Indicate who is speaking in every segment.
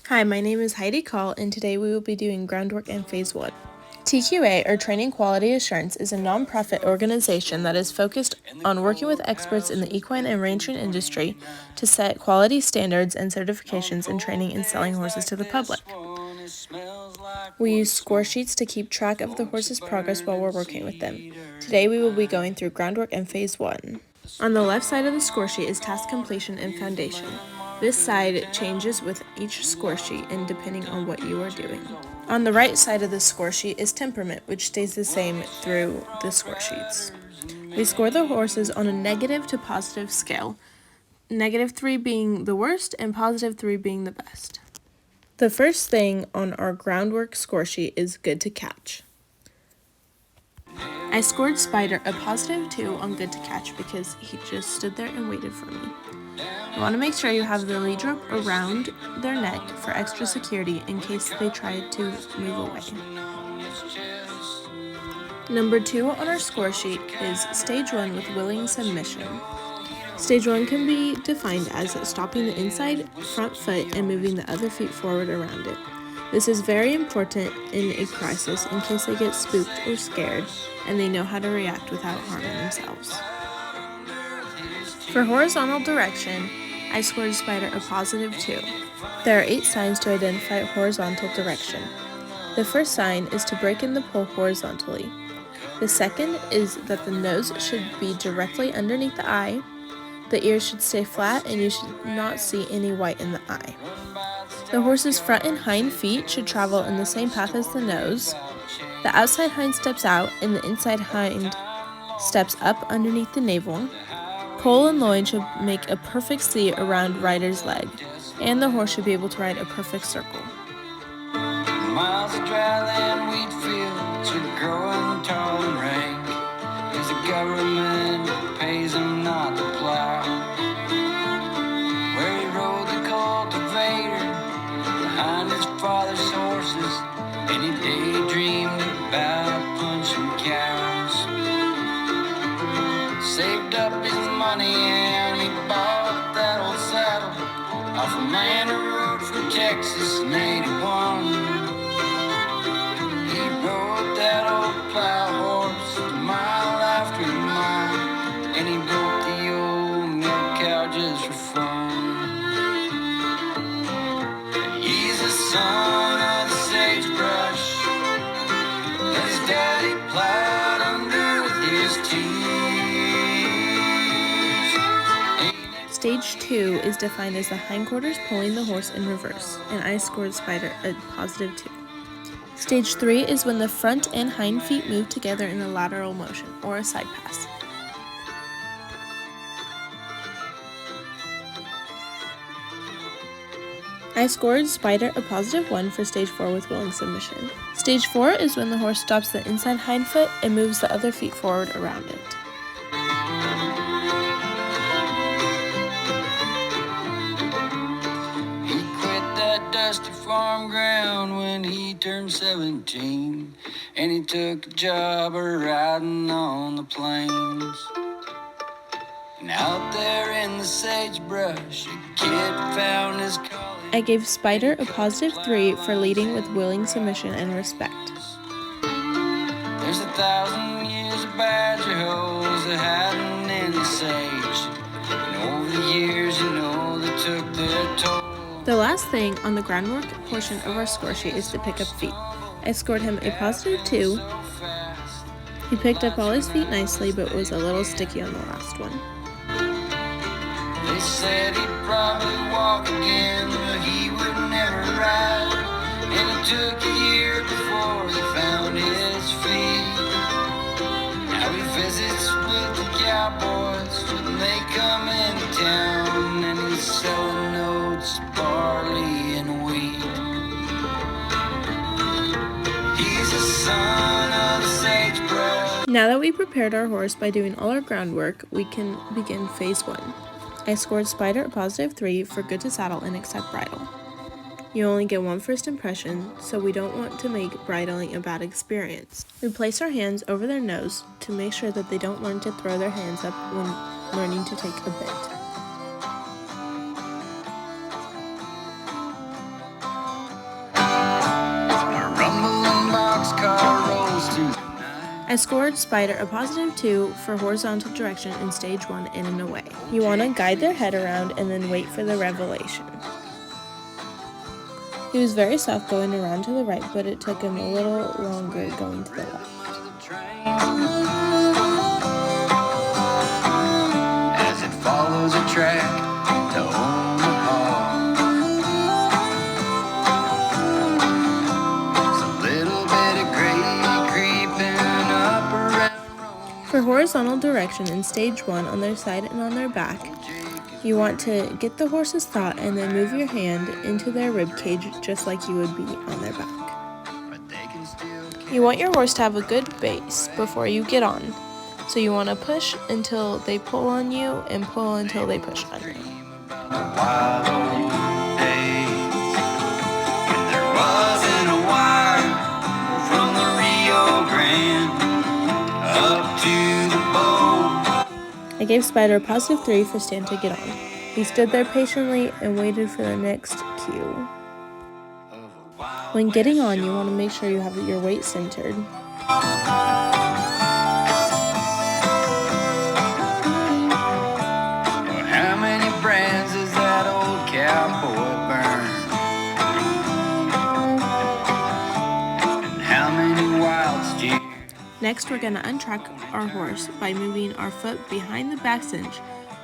Speaker 1: Hi, my name is Heidi Call, and today we will be doing groundwork in Phase 1. TQA, or Training Quality Assurance, is a nonprofit organization that is focused on working with experts in the equine and ranching industry to set quality standards and certifications in training and selling horses to the public. We use score sheets to keep track of the horse's progress while we're working with them. Today we will be going through groundwork in Phase 1. On the left side of the score sheet is task completion and foundation. This side changes with each score sheet and depending on what you are doing. On the right side of the score sheet is temperament, which stays the same through the score sheets. We score the horses on a negative to positive scale, -3 being the worst and +3 being the best. The first thing on our groundwork score sheet is good to catch. I scored Spider a +2 on good to catch because he just stood there and waited for me. You want to make sure you have the lead rope around their neck for extra security in case they try to move away. Number 2 on our score sheet is Stage 1 with willing submission. Stage 1 can be defined as stopping the inside front foot and moving the other feet forward around it. This is very important in a crisis in case they get spooked or scared and they know how to react without harming themselves. For horizontal direction, I scored Spider a +2. There are 8 signs to identify horizontal direction. The first sign is to break in the pole horizontally. The second is that the nose should be directly underneath the eye. The ears should stay flat and you should not see any white in the eye. The horse's front and hind feet should travel in the same path as the nose. The outside hind steps out and the inside hind steps up underneath the navel. Pole and loin should make a perfect C around rider's leg, and the horse should be able to ride a perfect circle.
Speaker 2: Miles of dry land, wheat fields are growing tall and rank, 'cause the government pays him not to plow. Where he rode the cultivator behind his father's horses, and he daydreamed about punching cows. Saved up his money and he bought that old saddle off a man who rode from Texas in '81. He rode that old plow horse mile after mile, and he broke the old milk cow just for fun. He's the son of the sagebrush that his daddy plowed under with his teeth.
Speaker 1: Stage 2 is defined as the hindquarters pulling the horse in reverse, and I scored Spider a +2. Stage 3 is when the front and hind feet move together in a lateral motion, or a side pass. I scored Spider a +1 for Stage 4 with willing submission. Stage 4 is when the horse stops the inside hind foot and moves the other feet forward around it.
Speaker 2: Dusty farm ground when he turned 17, and he took a job of riding on the plains. And out there in the sagebrush, a kid found his calling.
Speaker 1: I gave Spider a +3 for leading with willing submission and respect.
Speaker 2: There's 1,000 years of badger holes that hiding in the sage, and over the years, they took their toll.
Speaker 1: The last thing on the groundwork portion of our score sheet is to pick up feet. I scored him a +2. He picked up all his feet nicely, but was a little sticky on the last one.
Speaker 2: They said he'd probably walk again, but he would never ride. And it took a year before he found his feet. Now he visits with the cowboys when they come into town, and he's selling oats, barley, and wheat. He's the son of the sagebrush.
Speaker 1: Now that we prepared our horse by doing all our groundwork, we can begin Phase 1. I scored Spider a +3 for good to saddle and accept bridle. You only get one first impression, so we don't want to make bridling a bad experience. We place our hands over their nose to make sure that they don't learn to throw their hands up when learning to take a bit. I scored Spider a +2 for horizontal direction in stage 1 in and away. You want to guide their head around and then wait for the revelation. He was very soft going around to the right, but it took him a little longer going to the left.
Speaker 2: As it follows a track to Omaha. It's a little bit of gray creeping up around.
Speaker 1: For horizontal direction in stage 1 on their side and on their back, you want to get the horse's thought and then move your hand into their rib cage just like you would be on their back. You want your horse to have a good base before you get on, so you want to push until they pull on you and pull until they push on you.
Speaker 2: Wild old days when there wasn't a wire from the Rio Grande up to the boat.
Speaker 1: I gave Spider a +3 for stand to get on. He stood there patiently and waited for the next cue. When getting on, you want to make sure you have your weight centered.
Speaker 2: How many brands does that old cowboy burn? And how many wild steers?
Speaker 1: Next, we're going to untrack our horse by moving our foot behind the back cinch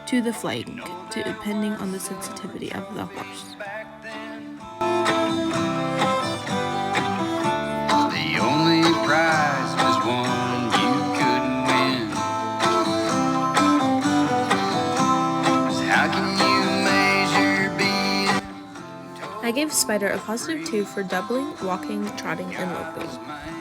Speaker 1: to the flank, depending on the sensitivity of the horse.
Speaker 2: The only prize was one you couldn't win. 'Cause how can you measure being?
Speaker 1: I gave Spider a +2 for doubling, walking, trotting, and loping.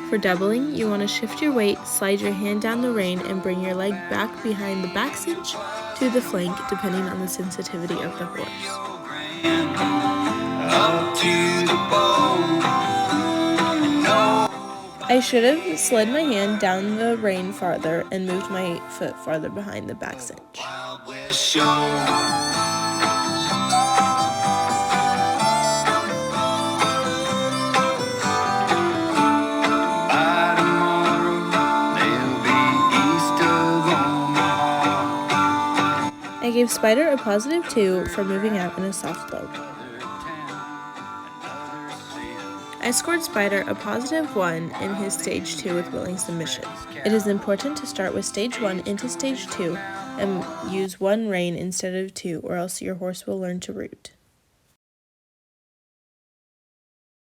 Speaker 1: For doubling, you want to shift your weight, slide your hand down the rein, and bring your leg back behind the back cinch to the flank, depending on the sensitivity of the horse.
Speaker 2: Up to the bone.
Speaker 1: I should have slid my hand down the rein farther and moved my foot farther behind the back cinch. I gave Spider a +2 for moving out in a soft lope. I scored Spider a +1 in his stage 2 with willing submission. It is important to start with stage 1 into stage 2 and use 1 rein instead of 2, or else your horse will learn to root.